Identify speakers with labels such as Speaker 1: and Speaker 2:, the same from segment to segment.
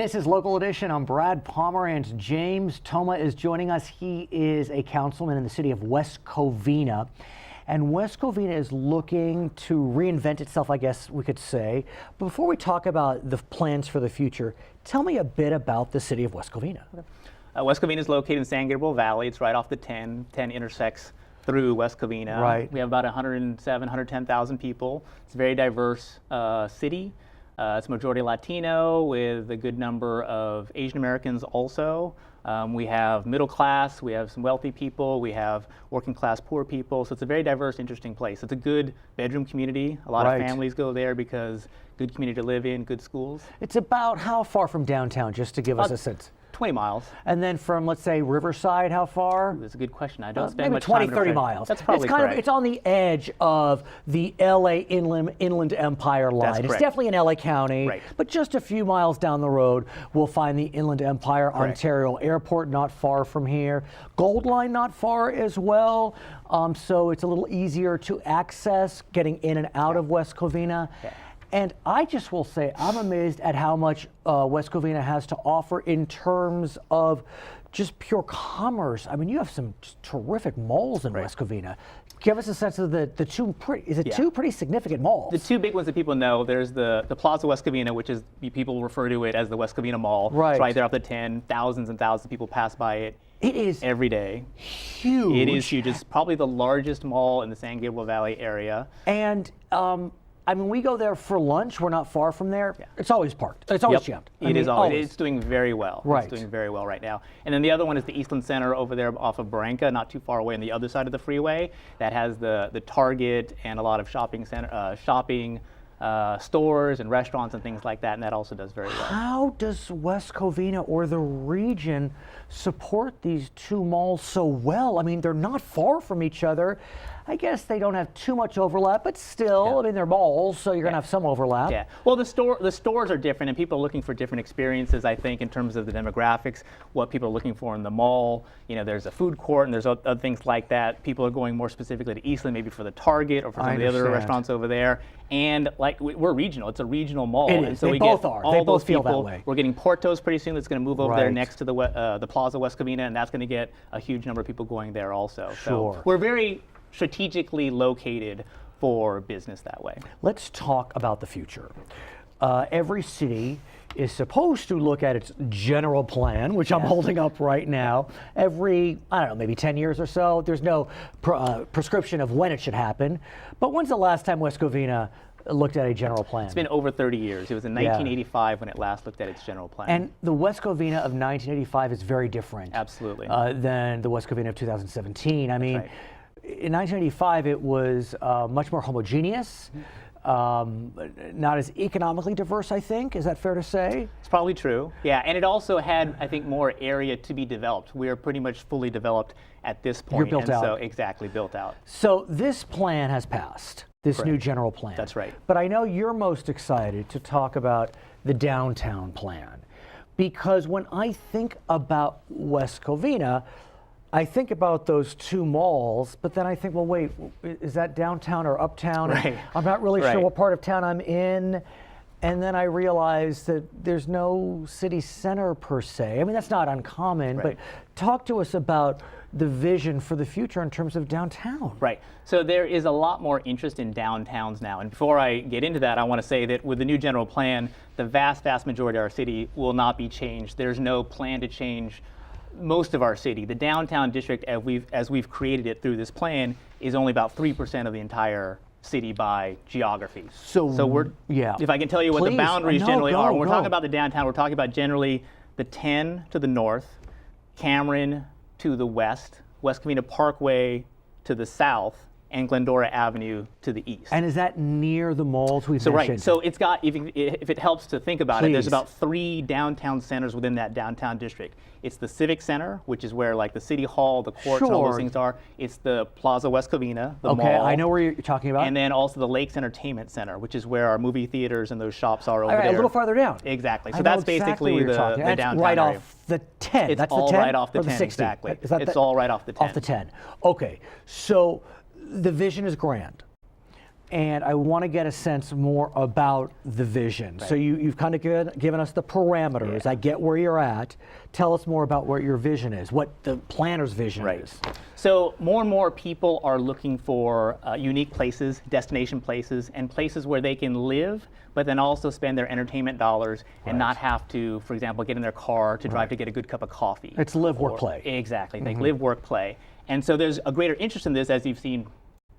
Speaker 1: This is Local Edition. I'm Brad Pomerance. James Toma is joining us. He is a councilman in the city of West Covina. And West Covina is looking to reinvent itself, I guess we could say. Before we talk about the plans for the future, tell me a bit about the city of West Covina.
Speaker 2: West Covina is located in San Gabriel Valley. It's right off the 10. 10 intersects through West Covina.
Speaker 1: Right.
Speaker 2: We have about 107, 110,000 people. It's a very diverse city. It's majority Latino with a good number of Asian Americans also. We have middle class, we have some wealthy people, we have working class poor people. So it's a very diverse, interesting place. It's a good bedroom community. A lot of families go there because good community to live in, good schools.
Speaker 1: It's about how far from downtown, just to give us a sense?
Speaker 2: 20 miles.
Speaker 1: And then from, let's say, Riverside, how far?
Speaker 2: That's a good question. I don't spend
Speaker 1: maybe
Speaker 2: much
Speaker 1: 20,
Speaker 2: time
Speaker 1: 30 miles.
Speaker 2: That's probably correct.
Speaker 1: It's on the edge of the LA Inland Empire line.
Speaker 2: That's
Speaker 1: it's
Speaker 2: correct.
Speaker 1: definitely in LA County,
Speaker 2: Right.
Speaker 1: but just a few miles down the road, we'll find the Inland Empire.
Speaker 2: Correct.
Speaker 1: Ontario Airport not far from here. Gold Line not far as well. So it's a little easier to access getting in and out of West Covina.
Speaker 2: Yeah.
Speaker 1: And I just will say, I'm amazed at how much West Covina has to offer in terms of just pure commerce. I mean, you have some terrific malls in West Covina. Give us a sense of the two two pretty significant malls?
Speaker 2: The two big ones that people know, there's the Plaza West Covina, which is, people refer to it as the West Covina Mall.
Speaker 1: Right.
Speaker 2: It's right there off the 10. Thousands and thousands of people pass by it.
Speaker 1: It is
Speaker 2: every day.
Speaker 1: huge.
Speaker 2: It is huge. It's probably the largest mall in the San Gabriel Valley area.
Speaker 1: And I mean, we go there for lunch. We're not far from there. Yeah. It's always parked. It's always jammed.
Speaker 2: It's doing very well.
Speaker 1: Right.
Speaker 2: It's doing very well right now. And then the other one is the Eastland Center over there off of Barranca, not too far away on the other side of the freeway. That has the Target and a lot of shopping stores and restaurants and things like that, and that also does very well.
Speaker 1: How does West Covina or the region support these two malls so well? I mean, they're not far from each other. I guess they don't have too much overlap, but still, I mean, they're malls, so you're going to have some overlap.
Speaker 2: Yeah. Well, the stores are different, and people are looking for different experiences, I think, in terms of the demographics, what people are looking for in the mall. You know, there's a food court, and there's other things like that. People are going more specifically to Eastland, maybe for the Target or for some of the other restaurants over there. And like, we're regional. It's a regional mall.
Speaker 1: It is.
Speaker 2: And so
Speaker 1: they both are. They both feel that way.
Speaker 2: We're getting Porto's pretty soon. That's going to move over there next to the Plaza West Covina, and that's going to get a huge number of people going there also.
Speaker 1: Sure.
Speaker 2: So we're very strategically located for business that way.
Speaker 1: Let's talk about the future. Every city is supposed to look at its general plan, which I'm holding up right now, every, I don't know, maybe 10 years or so. There's no prescription of when it should happen. But when's the last time West Covina looked at a general plan?
Speaker 2: It's been over 30 years. It was in 1985 when it last looked at its general plan.
Speaker 1: And the West Covina of 1985 is very different.
Speaker 2: Absolutely.
Speaker 1: Than the West Covina of 2017. I mean, in 1985, it was much more homogeneous, not as economically diverse, I think. Is that fair to say?
Speaker 2: It's probably true. Yeah, and it also had, I think, more area to be developed. We are pretty much fully developed at this point.
Speaker 1: You're built out.
Speaker 2: So, exactly, built out.
Speaker 1: So this plan has passed, this new general plan.
Speaker 2: That's right.
Speaker 1: But I know you're most excited to talk about the downtown plan. Because when I think about West Covina, I think about those two malls, but then I think, well, wait, is that downtown or uptown?
Speaker 2: Right.
Speaker 1: I'm not really sure what part of town I'm in. And then I realize that there's no city center per se. I mean, that's not uncommon, but talk to us about the vision for the future in terms of downtown.
Speaker 2: Right. So there is a lot more interest in downtowns now. And before I get into that, I want to say that with the new general plan, the vast majority of our city will not be changed. There's no plan to change most of our city. The downtown district, as we've created it through this plan, is only about 3% of the entire city by geography. So we're, if I can tell you what the boundaries generally are, when we're talking about the downtown, we're talking about generally the 10 to the north, Cameron to the west, West Covina Parkway to the south, and Glendora Avenue to the east.
Speaker 1: And is that near the malls we've mentioned?
Speaker 2: Right. So it's got, if it helps to think about it, there's about 3 downtown centers within that downtown district. It's the Civic Center, which is where like the City Hall, the courts, and all those things are. It's the Plaza West Covina, the mall.
Speaker 1: I know where you're talking about.
Speaker 2: And then also the Lakes Entertainment Center, which is where our movie theaters and those shops are over there.
Speaker 1: A little farther down.
Speaker 2: Exactly. So that's basically the downtown
Speaker 1: right
Speaker 2: area.
Speaker 1: Off the 10.
Speaker 2: It's
Speaker 1: that's
Speaker 2: all
Speaker 1: the 10?
Speaker 2: right off the
Speaker 1: Or
Speaker 2: 10,
Speaker 1: the 60?
Speaker 2: exactly.
Speaker 1: Is that
Speaker 2: it's all right off the 10.
Speaker 1: Off the 10. Okay. So the vision is grand. and I want to get a sense more about the vision. So you've kind of given us the parameters. I get where you're at. Tell us more about what your vision is, what the planner's vision is.
Speaker 2: So more and more people are looking for unique places, destination places, and places where they can live, but then also spend their entertainment dollars and not have to, for example, get in their car to drive to get a good cup of coffee.
Speaker 1: It's live, work, play.
Speaker 2: Exactly. Like live, work, play. And so there's a greater interest in this, as you've seen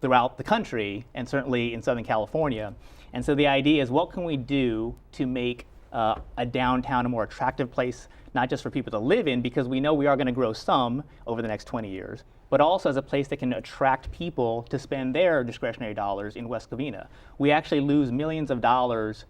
Speaker 2: throughout the country, and certainly in Southern California. And so the idea is, what can we do to make a downtown a more attractive place, not just for people to live in, because we know we are going to grow some over the next 20 years, but also as a place that can attract people to spend their discretionary dollars in West Covina. We actually lose millions of dollars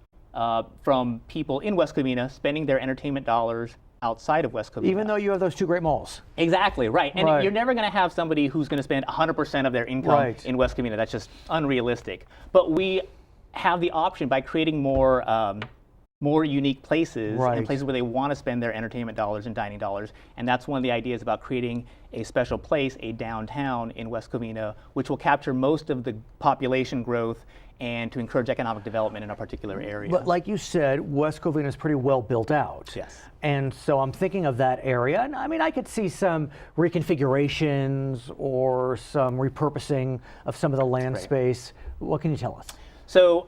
Speaker 2: from people in West Covina spending their entertainment dollars outside of West Covina.
Speaker 1: Even though you have those two great malls.
Speaker 2: Exactly, right. And you're never going to have somebody who's going to spend 100% of their income in West Covina. That's just unrealistic. But we have the option by creating more unique places and places where they want to spend their entertainment dollars and dining dollars. And that's one of the ideas about creating a special place, a downtown in West Covina, which will capture most of the population growth and to encourage economic development in a particular area.
Speaker 1: But like you said, West Covina is pretty well built out.
Speaker 2: Yes.
Speaker 1: And so I'm thinking of that area, and I mean, I could see some reconfigurations or some repurposing of some of the land space. What can you tell us?
Speaker 2: So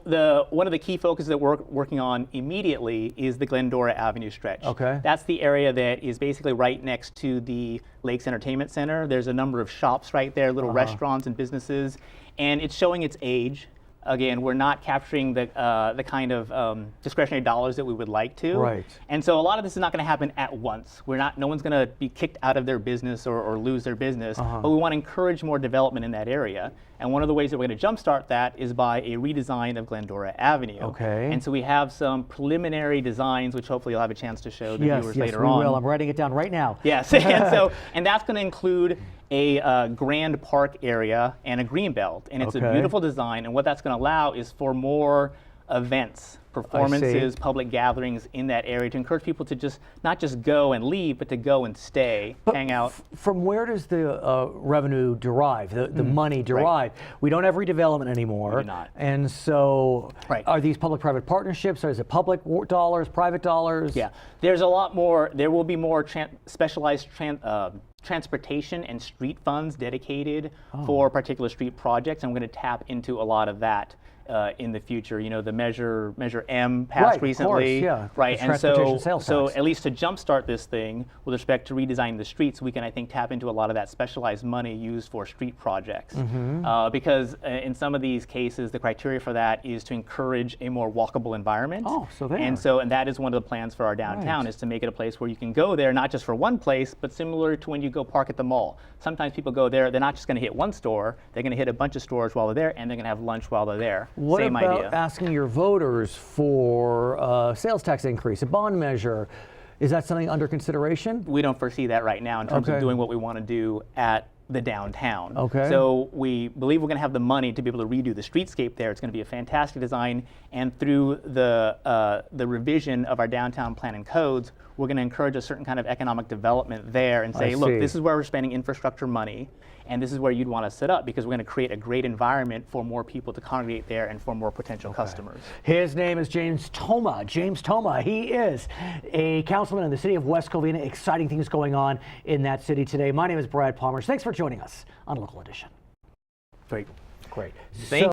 Speaker 2: one of the key focuses that we're working on immediately is the Glendora Avenue stretch.
Speaker 1: Okay.
Speaker 2: That's the area that is basically right next to the Lakes Entertainment Center. There's a number of shops right there, little restaurants and businesses, and it's showing its age. Again, we're not capturing the kind of discretionary dollars that we would like to.
Speaker 1: Right.
Speaker 2: And so a lot of this is not going to happen at once. No one's going to be kicked out of their business or lose their business, but we want to encourage more development in that area. And one of the ways that we're going to jumpstart that is by a redesign of Glendora Avenue.
Speaker 1: Okay.
Speaker 2: And so we have some preliminary designs, which hopefully you'll have a chance to show the viewers later on.
Speaker 1: Yes, we will. I'm writing it down right now.
Speaker 2: Yes, and that's going to include a grand park area and a green belt, and it's a beautiful design. And what that's going to allow is for more events, performances, public gatherings in that area to encourage people to not just go and leave, but to go and stay, hang out.
Speaker 1: From where does the revenue derive, the money derive? We don't have redevelopment anymore.
Speaker 2: We do not.
Speaker 1: And so are these public-private partnerships, or is it public dollars, private dollars?
Speaker 2: Yeah, there's a lot more. There will be more specialized transportation and street funds dedicated for particular street projects, and we're going to tap into a lot of that in the future. You know, the Measure M passed recently, and so at least to jumpstart this thing with respect to redesigning the streets, we can, I think, tap into a lot of that specialized money used for street projects. Because in some of these cases, the criteria for that is to encourage a more walkable environment. And that is one of the plans for our downtown, is to make it a place where you can go there, not just for one place, but similar to when you go park at the mall. Sometimes people go there, they're not just going to hit one store, they're going to hit a bunch of stores while they're there, and they're going to have lunch while they're there.
Speaker 1: What
Speaker 2: Same
Speaker 1: about
Speaker 2: idea.
Speaker 1: asking your voters for a sales tax increase, a bond measure? Is that something under consideration?
Speaker 2: We don't foresee that right now in terms of doing what we want to do at the downtown.
Speaker 1: Okay.
Speaker 2: So we believe we're going to have the money to be able to redo the streetscape there. It's going to be a fantastic design, and through the revision of our downtown plan and codes, we're going to encourage a certain kind of economic development there and say, look, this is where we're spending infrastructure money, and this is where you'd want to set up, because we're going to create a great environment for more people to congregate there and for more potential customers.
Speaker 1: His name is James Toma. James Toma. He is a councilman in the city of West Covina. Exciting things going on in that city today. My name is Brad Pomerance. Thanks for joining us on Local Edition.
Speaker 2: Great.
Speaker 1: Great.
Speaker 2: Thank